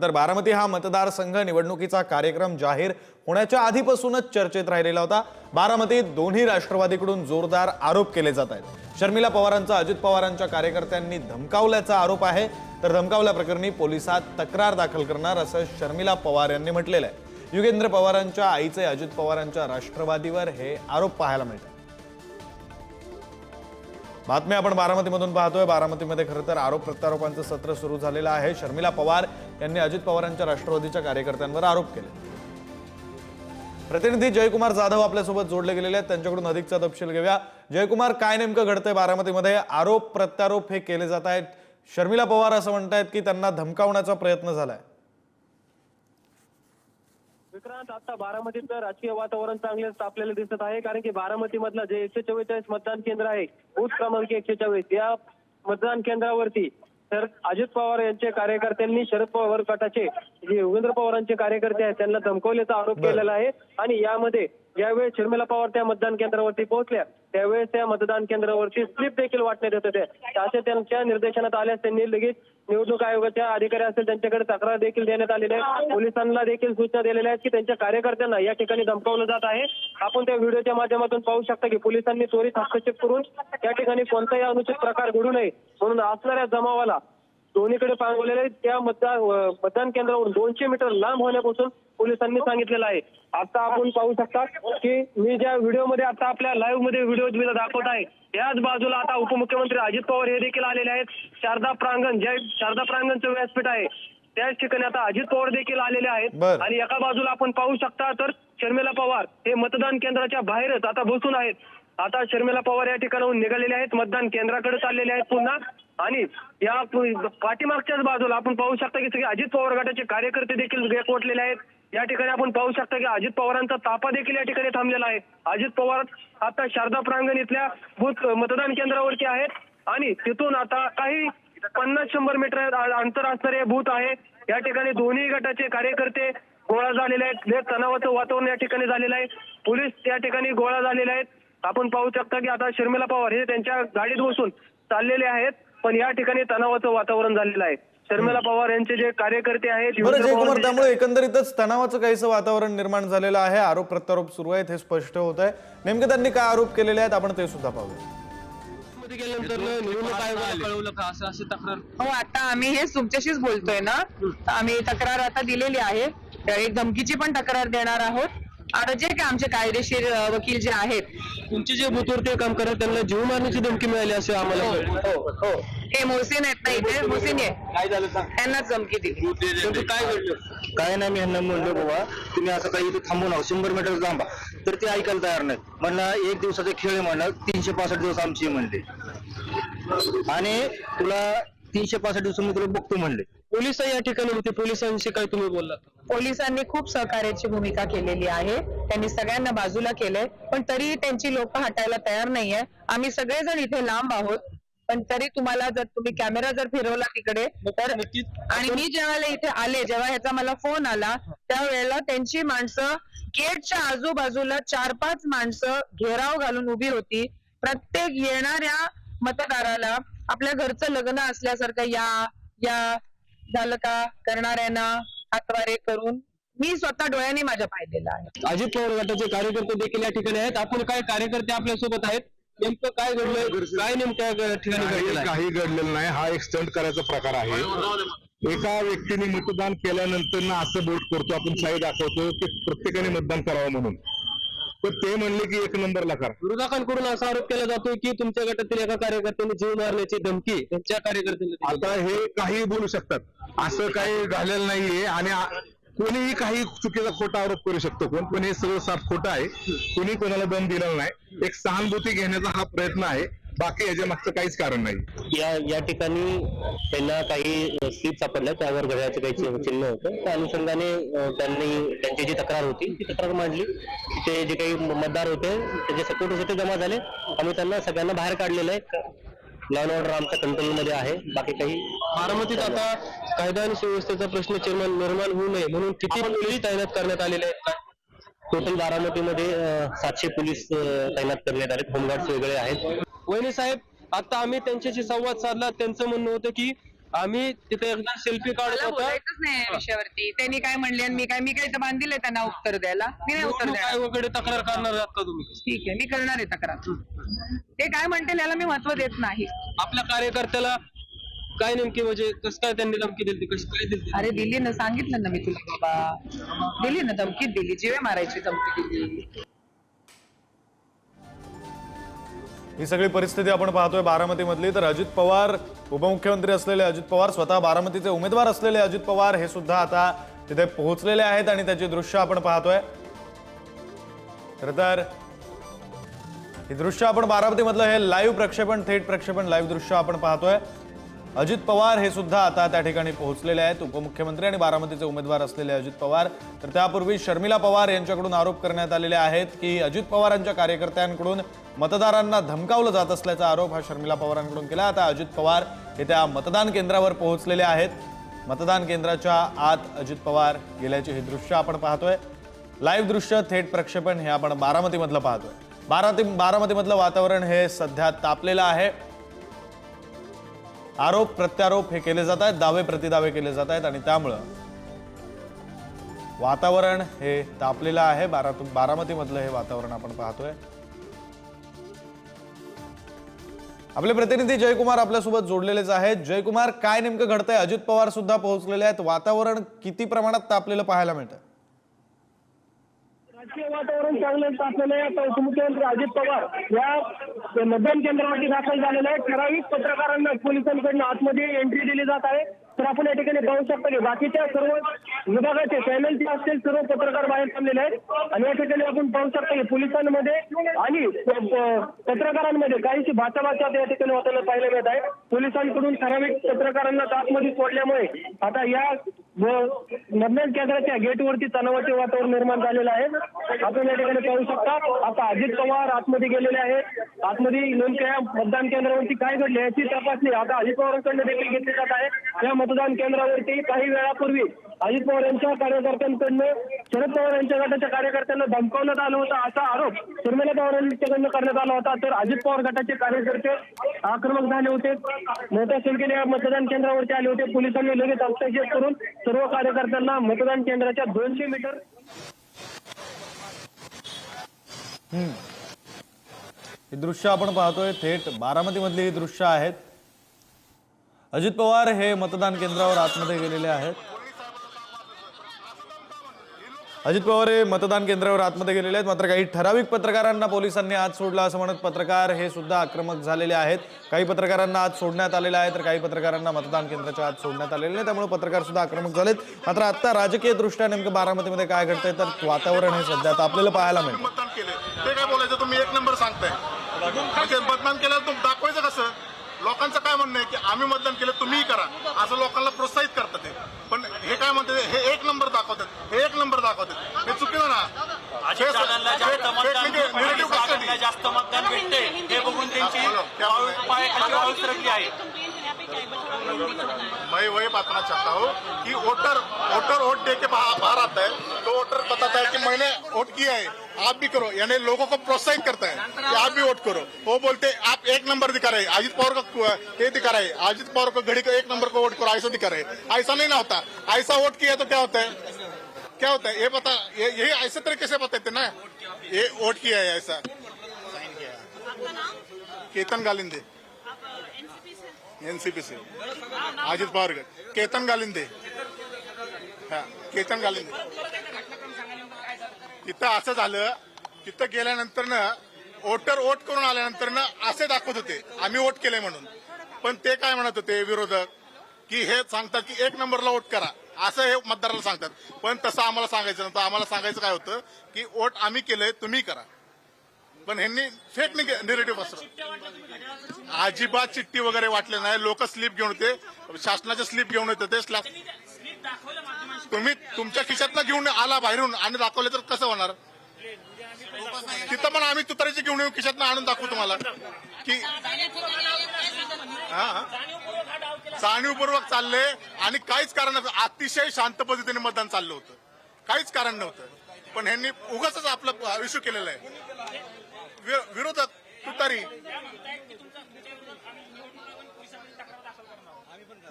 खरं तर बारामती हा मतदारसंघ निवडणुकीचा कार्यक्रम जाहीर होण्याच्या आधीपासूनच चर्चेत राहिलेला होता। बारामतीत दोन्ही राष्ट्रवादीकडून जोरदार आरोप केले जात आहेत। शर्मिला पवारांचा अजित पवारांच्या कार्यकर्त्यांनी धमकावल्याचा आरोप आहे, तर धमकावल्याप्रकरणी पोलिसात तक्रार दाखल करणार असं शर्मिला पवार यांनी म्हटलेलं आहे। युगेंद्र पवारांच्या आईचे अजित पवारांच्या राष्ट्रवादीवर हे आरोप पाहायला मिळतात। बातमी आपण बारामतीमधून पाहतोय। बारामतीमध्ये खरं तर आरोप प्रत्यारोपांचं सत्र सुरू झालेलं आहे। शर्मिला पवार यांनी अजित पवारांच्या राष्ट्रवादीच्या कार्यकर्त्यांवर आरोप केले। प्रतिनिधी जयकुमार जाधव आपल्यासोबत जोडले गेलेले आहेत, त्यांच्याकडून अधिकचा तपशील घेऊया। जयकुमार, काय नेमकं घडतंय बारामतीमध्ये? आरोप प्रत्यारोप हे केले जात आहेत। शर्मिला पवार असं म्हणतायत की त्यांना धमकावण्याचा प्रयत्न झालाय। विक्रांत, आता बारामतीचं राजकीय वातावरण चांगलेच तापलेलं दिसत आहे, कारण की बारामती मधलं जे 144 मतदान केंद्र आहे, बूथ क्रमांक 144, या मतदान केंद्रावरती तर अजित पवार यांचे कार्यकर्त्यांनी शरद पवार गटाचे जे युगेंद्र पवारांचे कार्यकर्ते आहेत त्यांना धमकावल्याचा आरोप केलेला आहे। आणि यामध्ये ज्यावेळेस शर्मिला पवार त्या मतदान केंद्रावरती पोहोचल्या त्यावेळेस त्या मतदान केंद्रावरती स्लिप देखील वाटण्यात येत होते। असे त्यांच्या निर्देशनात आल्यास त्यांनी लगेच निवडणूक आयोगाच्या अधिकारी असतील त्यांच्याकडे तक्रार देखील देण्यात आलेली आहे। पोलिसांना देखील सूचना दिलेल्या आहेत की त्यांच्या कार्यकर्त्यांना या ठिकाणी धमकावलं जात आहे। आपण त्या व्हिडिओच्या माध्यमातून पाहू शकता की पोलिसांनी त्वरित हस्तक्षेप करून त्या ठिकाणी कोणताही अनुचित प्रकार घडू नये म्हणून असणाऱ्या जमावाला दोन्हीकडे पांगवलेले त्या मतदान केंद्रावरून 200 मीटर लांब होण्यापासून पोलिसांनी सांगितलेलं आहे। आता आपण पाहू शकता की मी ज्या व्हिडिओमध्ये आता आपल्या लाईव्ह मध्ये व्हिडिओ तुम्हाला दाखवत आहे, याच बाजूला आता उपमुख्यमंत्री अजित पवार हे देखील आलेले आहेत। शारदा प्रांगण, जे शारदा प्रांगणचं व्यासपीठ आहे त्याच ठिकाणी आता अजित पवार देखील आलेले आहेत। आणि एका बाजूला आपण पाहू शकता तर शर्मिला पवार हे मतदान केंद्राच्या बाहेरच आता बसून आहेत। आता शर्मिला पवार या ठिकाणाहून निघालेले आहेत, मतदान केंद्राकडे चाललेले आहेत पुन्हा। आणि या पाठीमागच्याच बाजूला आपण पाहू शकता की सगळे अजित पवार गटाचे कार्यकर्ते देखील एकवटलेले आहेत। या ठिकाणी आपण पाहू शकता की अजित पवारांचा ताफा देखील या ठिकाणी थांबलेला आहे। अजित पवार आता शारदा प्रांगण इथल्या बूथ मतदान केंद्रावरती आहेत आणि तिथून आता काही 50-100 मीटर अंतर असणारे बूथ आहे। या ठिकाणी दोन्ही गटाचे कार्यकर्ते गोळा झालेले आहेत। तणावाचं वातावरण या ठिकाणी झालेलं आहे। पोलीस या ठिकाणी गोळा झालेले आहेत। आपण पाहू शकता की आता शर्मिला पवार हे त्यांच्या गाडीत बसून चाललेले आहेत, पण या ठिकाणी तणावाचं वातावरण झालेलं आहे। शर्मिला पवार यांचे जे कार्यकर्ते आहेत जयकुमार, त्यामुळे एकंदरीतच तणावाचं काहीसं वातावरण निर्माण झालेलं आहे। आरोप प्रत्यारोप सुरू आहेत हे स्पष्ट होत आहे। नेमके त्यांनी काय आरोप केलेले आहेत आपण ते सुद्धा पाहूया। हो, आता आम्ही हे तुमच्याशीच बोलतोय ना, आम्ही तक्रार आता दिलेली आहे। एक धमकीची पण तक्रार देणार आहोत आणि जे काय आमचे कायदेशीर वकील जे आहेत, तुमचे जे बूथवरती काम करतात त्यांना जीव मारण्याची धमकी मिळाली असे आम्हाला हो हे मोहसिन आहेत ना, इथे मोहसिन आहे, काय झालं सांग, त्यांनाच धमकी दिली। काय घडलं? काय नाही, मी ह्यांना म्हणलो बाबा तुम्ही असं काही इथे थांबू नका, 100 मीटर थांबा, तर ते ऐकायला तयार नाही। म्हणलं एक दिवसाचा खेळ म्हणलं 365 दिवस आमची म्हणले आणि तुला 365 दिवस मी तुला बघतो म्हणले। पोलिस या ठिकाणी होते, पोलिसांशी काय तुम्ही बोललात? पोलिसांनी खूप सहकार्याची भूमिका केलेली आहे, त्यांनी सगळ्यांना बाजूला केलंय, पण तरी त्यांची लोक हटायला तयार नाहीये। आम्ही सगळेजण इथे लांब आहोत, पण तरी तुम्हाला जर तुम्ही कॅमेरा जर फिरवला तिकडे तर, आणि मी जेव्हा इथे आले, जेव्हा ह्याचा मला फोन आला त्यावेळेला त्यांची माणसं गेटच्या आजूबाजूला 4-5 माणसं घेराव घालून उभी होती। प्रत्येक येणाऱ्या मतदाराला आपल्या घरचं लग्न असल्यासारखं या झालं का करणाऱ्यांना हातवारे करून मी स्वतः डोळ्यांनी माझ्या पाहिलेला आहे। अजित पवार गटाचे कार्यकर्ते देखील या ठिकाणी आहेत। आपण काय कार्यकर्ते आपल्या सोबत आहेत, नेमकं काय घडलं, काय नेमकं ठिकाणी घडलेलं? काही घडलेलं नाही, हा एक स्टंट करायचा प्रकार आहे। एका व्यक्तीने मतदान केल्यानंतर ना असं बोट करतो, आपण शाही दाखवतो की प्रत्येकाने मतदान करावं म्हणून, तर ते म्हणले की 1 नंबरला करा। विरोधकांकडून असा आरोप केला जातोय की तुमच्या गटातील एका कार्यकर्त्याने जीव मारण्याची धमकी त्यांच्या कार्यकर्त्यांना। आता हे काही बोलू शकतात, असं काही झालेलं नाहीये आणि कोणीही काही चुकीचा खोटा आरोप करू शकतो कोण, पण हे सगळं साफ खोटं आहे। कोणी कोणाला दम दिलेला नाही, एक सहानुभूती घेण्याचा हा प्रयत्न आहे, बाकी याच्या मागचं काहीच कारण नाही। या ठिकाणी त्यांना काही स्लिप सापडल्या, त्यावर घड्याळाचं काही चिन्ह होतं, त्या अनुषंगाने त्यांची जी तक्रार होती ती तक्रार मांडली। ते जे काही मतदार होते त्याचे सपोर्टसाठी जमा झाले, आम्ही त्यांना सगळ्यांना बाहेर काढलेलं आहे। लॉ अँड ऑर्डर आमच्या कंट्रोलमध्ये आहे, बाकी काही। बारामतीत आता कायदा आणि सुव्यवस्थेचा प्रश्न निर्माण होऊ नये म्हणून किती पोलीस तैनात करण्यात आलेले आहेत? टोटल बारामतीमध्ये 700 पोलीस तैनात करण्यात आले, होमगार्ड्स वेगळे आहेत। वहिनी साहेब, आता आम्ही त्यांच्याशी संवाद साधला, त्यांचं म्हणणं होतं की आम्ही तिथे एकदा सेल्फी काढत मला होतो. बोलायचंच नाही या विषयावरती. त्यांनी काय म्हणले आणि मी काय तर बांधील त्यांना उत्तर द्यायला. मी नाही उत्तर निवडणूक द्यायला. आयोगाकडे तक्रार करणार आहात का तुम्ही? ठीक आहे, मी करणार आहे तक्रार. ते काय म्हणतील याला मी महत्व देत नाही. आपल्या कार्यकर्त्याला काय नेमकी म्हणजे कसं काय त्यांनी धमकी दिली, कशी काय दिली? अरे दिली ना, सांगितलं ना मी तुला बाबा. दिली ना, धमकी दिली, जीवे मारायची धमकी दिली. ही सगळी परिस्थिती आपण पाहतोय बारामतीमधली. तर अजित पवार, उपमुख्यमंत्री असलेले अजित पवार, स्वतः बारामतीचे उमेदवार असलेले अजित पवार हे सुद्धा आता तिथे पोहोचलेले आहेत आणि त्याची दृश्य आपण पाहतोय. खरं तर ही दृश्य आपण बारामतीमधलं हे लाईव्ह प्रक्षेपण, थेट प्रक्षेपण, लाईव्ह दृश्य आपण पाहतोय. अजित पवार हे सुद्धा आता त्या ठिकाणी पोहोचलेले आहेत, उपमुख्यमंत्री आणि बारामतीचे उमेदवार असलेले अजित पवार. तर त्यापूर्वी शर्मिला पवार यांच्याकडून आरोप करण्यात आलेले आहेत की अजित पवारांच्या कार्यकर्त्यांकडून मतदारांना धमकावलं जात असल्याचा आरोप हा शर्मिला पवारांकडून केला. आता अजित पवार हे त्या मतदान केंद्रावर पोहोचलेले आहेत. मतदान केंद्राच्या आत अजित पवार गेल्याचे हे दृश्य आपण पाहतोय. लाईव्ह दृश्य, थेट प्रक्षेपण हे आपण बारामतीमधलं पाहतोय. बारामतीमधलं वातावरण हे सध्या तापलेलं आहे. आरोप प्रत्यारोप हे केले जात आहेत, दावे प्रतिदावे केले जात आहेत आणि त्यामुळं वातावरण हे तापलेलं आहे. बारामतीमधलं हे वातावरण आपण पाहतोय. आपले प्रतिनिधी जयकुमार आपल्यासोबत जोडलेलेच आहेत. जयकुमार, काय नेमकं घडतंय? अजित पवार सुद्धा पोहोचलेले आहेत. वातावरण किती प्रमाणात तापलेलं पाहायला मिळतं? राजकीय वातावरण चांगलं तापलेलं आहे. आता उपमुख्यमंत्री अजित पवार या मतदान केंद्रावरती दाखल झालेले आहेत. ठराविक पत्रकारांना पोलिसांकडून आतमध्ये एंट्री दिली जात आहे. तर आपण या ठिकाणी पाहू शकता की बाकीच्या सर्व विभागाचे चॅनलचे असतील सर्व पत्रकार बाहेर थांबलेले आहेत आणि या ठिकाणी आपण पाहू शकता की पोलिसांमध्ये आणि पत्रकारांमध्ये काहीशी भाषाभाषा या ठिकाणी होताना पाहायला मिळत आहे. पोलिसांकडून ठराविक पत्रकारांना आतमध्ये सोडल्यामुळे आता या मतदान केंद्राच्या गेटवरती तणावाचे वातावरण निर्माण झालेलं आहे. आपण या ठिकाणी पाहू शकता आता अजित पवार आतमध्ये गेलेले आहेत. आतमध्ये नेमक्या मतदान केंद्रावरती काय घडले याची तपासणी आता अजित पवारांकडून देखील घेतली जात आहे. या मतदान केंद्रावरती काही वेळापूर्वी अजित पवार यांच्या कार्यकर्त्यांकडनं शरद पवार यांच्या गटाच्या कार्यकर्त्यांना धमकावण्यात आलं होतं असा आरोप शर्मिला पवार यांच्याकडनं करण्यात आला होता. तर अजित पवार गटाचे कार्यकर्ते आक्रमक झाले होते, मोठ्या संख्येने या मतदान केंद्रावरती आले होते. पोलिसांनी लगेच हस्तक्षेप करून सर्व कार्यकर्त्यांना मतदान केंद्राच्या 200 मीटर ही दृश्य आपण पाहतोय. थेट बारामतीमधली ही दृश्य आहेत. अजित पवार हे मतदान केंद्रावर आतमध्ये गेलेले आहेत. अजित पवार हे मतदान केंद्रावर आतमध्ये गेलेले आहेत. मात्र काही ठराविक पत्रकारांना पोलिसांनी आत सोडला असं म्हणत पत्रकार हे सुद्धा आक्रमक झालेले आहेत. काही पत्रकारांना आत सोडण्यात आलेलं आहे तर काही पत्रकारांना मतदान केंद्राच्या आत सोडण्यात आलेले नाही. त्यामुळे पत्रकार सुद्धा आक्रमक झालेत. मात्र आता राजकीय दृष्ट्या नेमकं बारामतीमध्ये काय घडतंय तर वातावरण हे सध्या आपल्याला पाहायला मिळतं. मतदान केले ते काय बोलायचं, तुम्ही एक नंबर सांगताय. म्हणजे मतदान केलं तुम्ही दाखवायचं कसं? लोकांचं काय म्हणणं आहे की आम्ही मतदान केलं तुम्हीही करा असं लोकांना प्रोत्साहित करतात ते. पण हे काय म्हणतात, हे एक नंबर दाखवतात, हे एक नंबर दाखवतात. हे चुकीचं ना. जास्त मतदान भेटते हे बघून त्यांची पायाखाली वाळू सरकली आहे. मैं वही बताना चाहता हूँ कि वोटर वोट दे के बाहर आता है तो वोटर बताता है कि मैंने वोट किया है, आप भी करो. यानी लोगों को प्रोत्साहित करता है कि आप भी वोट करो. वो बोलते आप एक नंबर दिखा रहे, अजित पवार को ये दिखा रहे, अजित पवार को घड़ी का एक नंबर को वोट करो, ऐसा दिखा रहे. ऐसा नहीं ना होता. ऐसा वोट किया तो क्या होता है, क्या होता है ये पता, यही ऐसे तरीके से बताते ना. ये वोट किया है ऐसा. केतन गालिंदे एनसीपी से, अजित पवार केतन गालिंदे, हा केतन गालिंदे. तिथं असं झालं, तिथं गेल्यानंतर ना वोटर वोट करून आल्यानंतर ना असे दाखवत होते आम्ही वोट केले म्हणून. पण ते काय म्हणत होते विरोधक की हे सांगतात की एक नंबरला वोट करा असं हे मतदाराला सांगतात. पण तसं आम्हाला सांगायचं नव्हतं. आम्हाला सांगायचं काय होतं की वोट आम्ही केलंय तुम्ही करा. पण ह्यांनी फेक निगेटिव्ह पसरवलं. अजिबात चिठ्ठी वगैरे वाटले नाही. लोक स्लिप घेऊन होते, शासनाचे स्लिप घेऊन येते. ते स्लॅब तुम्ही तुमच्या खिशातनं घेऊन आला बाहेरून आणि दाखवले तर कसं होणार? तिथं पण आम्ही तुतारीची घेऊन येऊ, खिशातनं आणून दाखवू तुम्हाला की जाणीवपूर्वक चालले आणि काहीच कारण नव्हतं. अतिशय शांत पद्धतीने मतदान चाललं होतं, काहीच कारण नव्हतं. पण ह्यांनी उगाच आपला इश्यू केलेला आहे. विरोधक तुतारी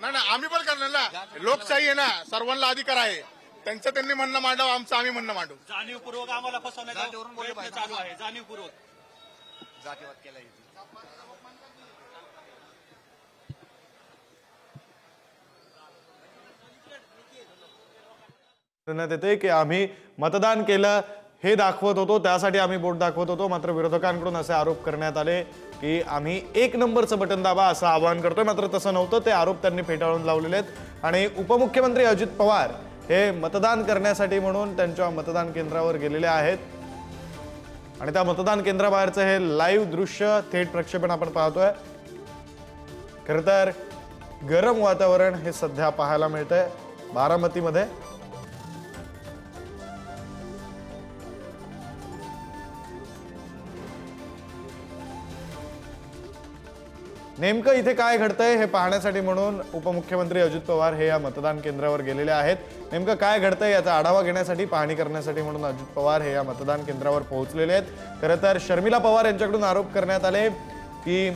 नाही आम्ही पण करणार ना. लोकशाही आहे ना, सर्वांना अधिकार आहे. त्यांचं त्यांनी म्हणणं मांडव, आमचं आम्ही म्हणणं मांडू. जाणीवपूर्वक आम्हाला फसवण्याचा प्रयत्न चालू आहे. जाणीवपूर्वक करण्यात येते की आम्ही मतदान केलं हे दाखवत होतो, त्यासाठी आम्ही बोट दाखवत होतो. मात्र विरोधकांकडून असे आरोप करण्यात आले की आम्ही 1 नंबरचं बटन दाबा असं आवाहन करतोय. मात्र तसं नव्हतं. ते आरोप त्यांनी फेटाळून लावलेले आहेत. आणि उपमुख्यमंत्री अजित पवार हे मतदान करण्यासाठी म्हणून त्यांच्या मतदान केंद्रावर गेलेले आहेत. आणि त्या मतदान केंद्राबाहेरचं हे लाईव्ह दृश्य थेट प्रक्षेपण आपण पाहतोय. खरं तर गरम वातावरण हे सध्या पाहायला मिळतंय बारामतीमध्ये. नेमकं इथे काय घडतंय हे पाहण्यासाठी म्हणून उपमुख्यमंत्री अजित पवार हे या मतदान केंद्रावर गेलेले आहेत. नेमकं काय घडतंय याचा आढावा घेण्यासाठी, पाहणी करण्यासाठी म्हणून अजित पवार हे या मतदान केंद्रावर पोहोचलेले आहेत. खरं तर शर्मिला पवार यांच्याकडून आरोप करण्यात आले की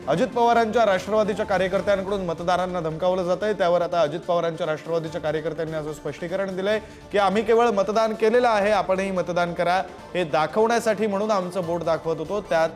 अजित पवारांच्या राष्ट्रवादीच्या कार्यकर्त्यांकडून मतदारांना धमकावलं जातंय. त्यावर आता अजित पवारांच्या राष्ट्रवादीच्या कार्यकर्त्यांनी असं स्पष्टीकरण दिलंय की आम्ही केवळ मतदान केलेलं आहे, आपणही मतदान करा हे दाखवण्यासाठी म्हणून आमचं बोट दाखवत होतो. त्यात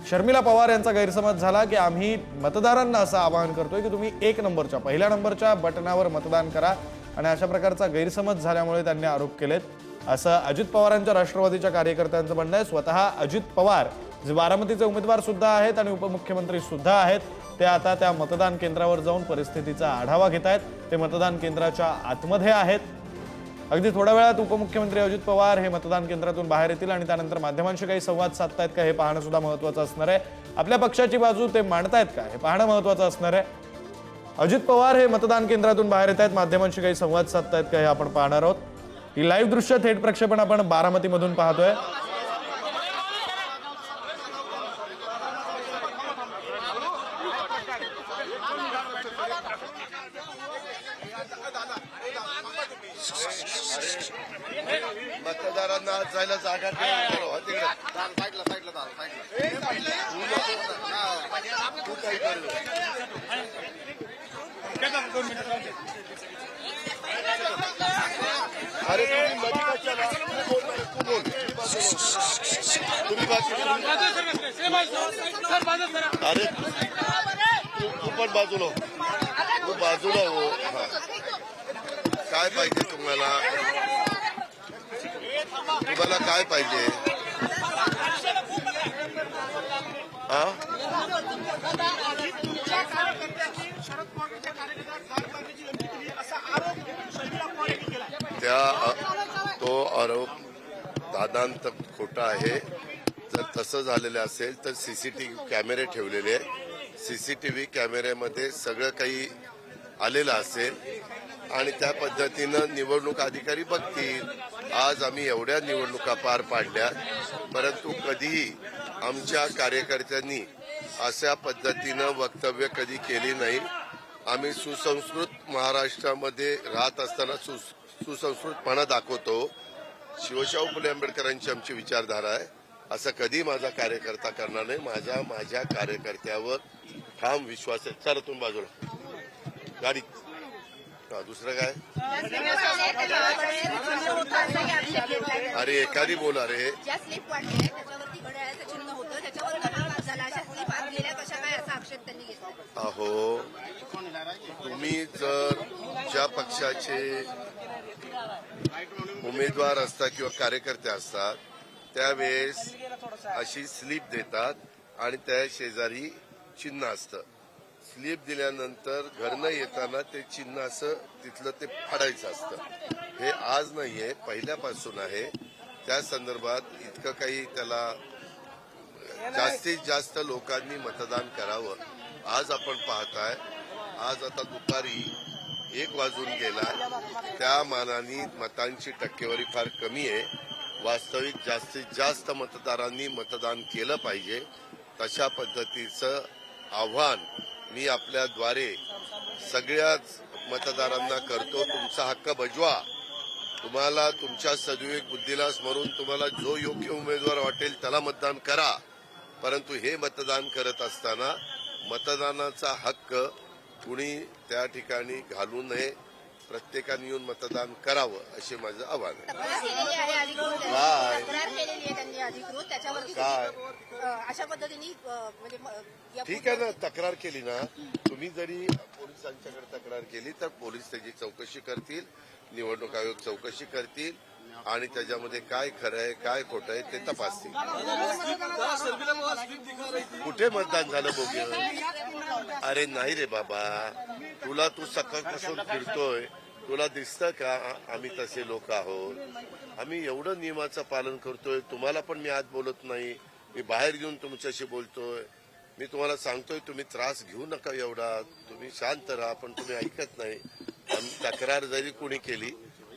शर्मिला पवार यांचा गैरसमज झाला की आम्ही मतदारांना असं आवाहन करतोय की तुम्ही 1 नंबरच्या पहिल्या नंबरच्या बटनावर मतदान करा. आणि अशा प्रकारचा गैरसमज झाल्यामुळे त्यांनी आरोप केलेत असं अजित पवारांच्या राष्ट्रवादीच्या कार्यकर्त्यांचं म्हणणं आहे. स्वतः अजित पवार जे बारामतीचे उमेदवार सुद्धा आहेत आणि उपमुख्यमंत्री सुद्धा आहेत, ते आता त्या मतदान केंद्रावर जाऊन परिस्थितीचा आढावा घेत आहेत. ते मतदान केंद्राच्या आतमध्ये आहेत. अगदी थोड्या वेळात उपमुख्यमंत्री अजित पवार हे मतदान केंद्रातून बाहेर येतील आणि त्यानंतर माध्यमांशी काही संवाद साधतायत का हे पाहणं सुद्धा महत्त्वाचं असणार आहे. आपल्या पक्षाची बाजू ते मांडतायत का हे पाहणं महत्त्वाचं असणार आहे. अजित पवार हे मतदान केंद्रातून बाहेर येत आहेत, माध्यमांशी काही संवाद साधतायत का हे आपण पाहणार आहोत. ही लाईव्ह दृश्य थेट प्रक्षेपण आपण बारामतीमधून पाहतोय. मतदारांना जायला जागा अरे अरे तू पण बाजूला तू बाजूला हो. काय पाहिजे तुम्हाला काय पाहिजे? तो आरोप दादांत खोटा आहे. जर तसं झालेलं असेल तर सीसीटीव्ही कॅमेरे ठेवलेले आहे. सीसीटीव्ही कॅमेऱ्यामध्ये सगळं काही आलेलं असेल आणि त्या पद्धतीनं निवडणूक अधिकारी बघतील. आज आम्ही एवढ्या निवडणुका पार पाडल्या, परंतु कधीही आमच्या कार्यकर्त्यांनी अशा पद्धतीनं वक्तव्य कधी केली नाही. आम्ही सुसंस्कृत महाराष्ट्रामध्ये राहत असताना सुसंस्कृतपणा दाखवतो. शिवशाहू फुले आंबेडकरांची आमची विचारधारा आहे. असं कधी माझा कार्यकर्ता करणार नाही. माझ्या कार्यकर्त्यावर ठाम विश्वास आहे. चला तुम्ही बाजूला गाडी. दुसरं काय? अरे एखादी बोला रे. अहो तुम्ही जर ज्या पक्षाचे उमेदवार असतात किंवा कार्यकर्ते असतात त्यावेळेस अशी स्लिप देतात आणि त्या शेजारी चिन्ह असतं. स्लिप दिल्यानंतर घरनं येताना ते चिन्ह असं तिथलं ते फाडायचं असतं. हे आज नाहीये, पहिल्यापासून आहे. त्या संदर्भात इतकं काही त्याला जास्तीत जास्त लोकांनी मतदान करावं. आज आपण पाहताय, आज आता दुपारी 1 वाजून गेला, त्या मानाने मतांची टक्केवारी फार कमी आहे. वास्तविक जास्तीत जास्त मतदारांनी मतदान केलं पाहिजे. तशा पद्धतीचं आव्हान मी आपल्याद्वारे सगळ्याच मतदारांना करतो. तुमचा हक्क बजवा. तुम्हाला तुमच्या सद्विवेक बुद्धीला स्मरून तुम्हाला जो योग्य उमेदवार वाटेल त्याला मतदान करा. परंतु हे मतदान करत असताना मतदानाचा हक्क कुणी त्या ठिकाणी घालू नये, प्रत्येकाने येऊन मतदान करावं असे माझं आव्हान आहे. तक्रार केलेली आहे अधिकृत काय? तक्रार केलेली आहे त्यांनी अधिकृत त्याच्यावरती काय? अशा पद्धतीने म्हणजे ठीक आहे ना, तक्रार केली ना तुम्ही, जरी पोलिसांच्याकडे तक्रार केली तर पोलीस त्याची चौकशी करतील, निवडणूक आयोग चौकशी करतील आणि त्याच्यामध्ये काय खरं आहे काय खोटं आहे ते तपासतील. कुठे मतदान झालं बोगे? अरे नाही रे बाबा, तुला तू सकाळपासून फिरतोय, तुला दिसतं का आम्ही तसे लोक आहोत? आम्ही एवढं नियमाचं पालन करतोय. तुम्हाला पण मी आज बोलत नाही, मी बाहेर घेऊन तुमच्याशी बोलतोय. मी तुम्हाला सांगतोय तुम्ही त्रास घेऊ नका एवढा, तुम्ही शांत राहा, पण तुम्ही ऐकत नाही. तक्रार जरी कोणी केली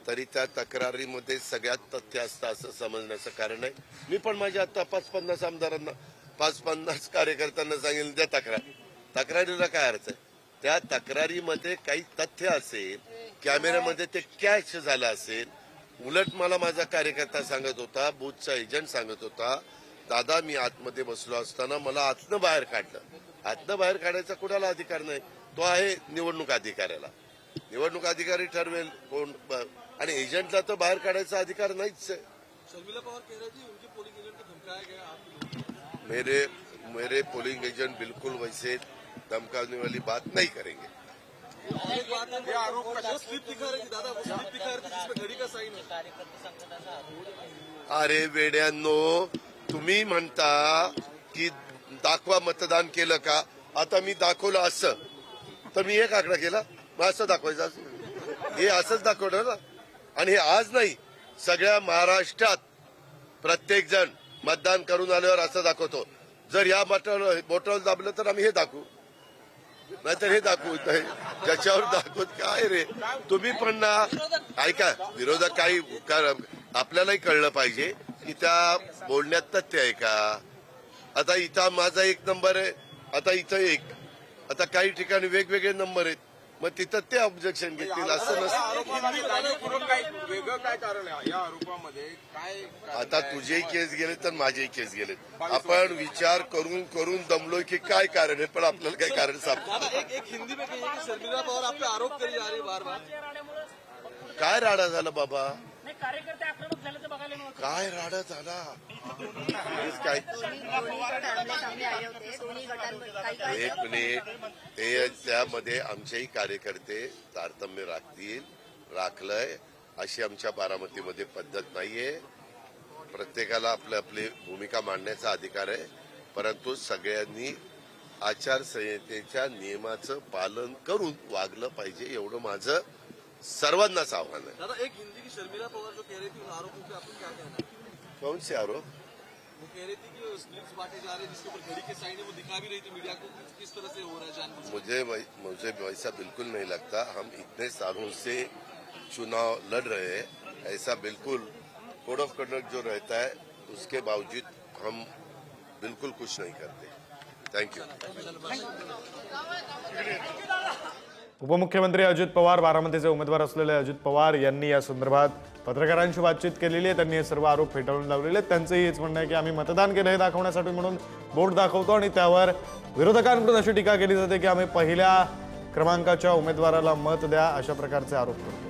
तरी त्या तक्रारीमध्ये सगळ्यात तथ्य असतं असं समजण्याचं कारण आहे. मी पण माझ्या आता 5-50 आमदारांना 5-50 कार्यकर्त्यांना सांगेल त्या तक्रारीला काय अर्थ आहे? त्या तक्रारीमध्ये काही तथ्य असेल, कॅमेऱ्यामध्ये ते कॅच झालं असेल. उलट मला माझा कार्यकर्ता सांगत होता, बूथचा एजंट सांगत होता, दादा मी आतमध्ये बसलो असताना मला आतनं बाहेर काढलं. आतनं बाहेर काढायचा कुणाला अधिकार नाही, तो आहे निवडणूक अधिकाऱ्याला. निवडणूक अधिकारी ठरवेल कोण, आणि एजंटला तर बाहेर काढायचा अधिकार नाहीच आहे. शर्मिला पवार कह रही थी उनके पोलिंग एजेंट को धमकाया गया. मेरे पोलिंग एजेंट बिल्कुल वैसे धमकाने वाली बात नहीं करेंगे. स्लिप दिखा रही थी दादा, वो स्लिप दिखा रही थी जिसमें घड़ी का साइन है. अरे वेड्यांनो, तुम्ही म्हणता की दाखवा मतदान केलं का. आता मी दाखवलं असं तर मी एक आकडा केला, मग असं दाखवायचं असं, हे असंच दाखवणार ना. आणि हे आज नाही, सगळ्या महाराष्ट्रात प्रत्येक जण मतदान करून आल्यावर असं दाखवतो. जर या बोटावर दाबलं तर आम्ही हे दाखवू, नाहीतर हे दाखवू. ज्याच्यावर दाखवत काय रे तुम्ही पण ना. ऐका, विरोधक काही आपल्यालाही कळलं पाहिजे की त्या बोलण्यात तथ्य आहे का. आता इथं माझा 1 नंबर आहे, आता इथं 1, आता काही ठिकाणी वेगवेगळे नंबर आहेत, मग तिथं ते ऑब्जेक्शन घेतील असं नसतं. वेगळं काय कारण आहे या आरोपामध्ये? काय आता तुझेही केस गेले तर माझेही केस गेले. आपण विचार करून करून दमलोय की काय कारण आहे, पण आपल्याला काही कारण सापडलं. एक हिंदी में कहिए कि शर्मिला पवार आप पे आरोप करी जा रही है बार बार. काय राडा झाला बाबा, कार्यकर्ते आक्रमक झाल्याचं बघायला मिळतं. काय राडा झाला काय. चांगले आले होते दोन्ही गटांमध्ये एक मिनिट, ते त्यामध्ये आमचेही कार्यकर्ते तारतम्य राखलंय अशी आमच्या बारामतीमध्ये पद्धत नाहीये. प्रत्येकाला आपली भूमिका मांडण्याचा अधिकार आहे, परंतु सगळ्यांनी आचारसंहितेच्या नियमाचं पालन करून वागलं पाहिजे, एवढं माझं सर्वांनाच आव्हान आहे. दादा एक हिंदी की शर्मिला पवार जो कह रही थी उन आरोपों पे आपको क्या कहना है? कौन से आरोप? वो कह रही थी कि स्लिप्स बांटे जा रहे हैं जिसके ऊपर घड़ी के साइन है, वो दिखा भी रही थी मीडिया को, किस तरह से हो रहा है जानबूझकर. मुझे वैसा बिल्कुल नहीं लगता. हम इतने सालों से चुनाव लड़ रहे हैं, ऐसा बिल्कुल कोड ऑफ कंडक्ट जो रहता है उसके बावजूद हम बिल्कुल कुछ नहीं करते. Thank you. उपमुख्यमंत्री अजित पवार, बारामतीचे उमेदवार असलेले अजित पवार यांनी या संदर्भात पत्रकारांशी बातचीत केलेली आहे. त्यांनी हे सर्व आरोप फेटाळून लावलेले आहेत. त्यांचंही हेच म्हणणं आहे की आम्ही मतदान केलं हे दाखवण्यासाठी म्हणून बोट दाखवतो आणि त्यावर विरोधकांकडून अशी टीका केली जाते की आम्ही पहिल्या क्रमांकाच्या उमेदवाराला मत द्या, अशा प्रकारचे आरोप करतो.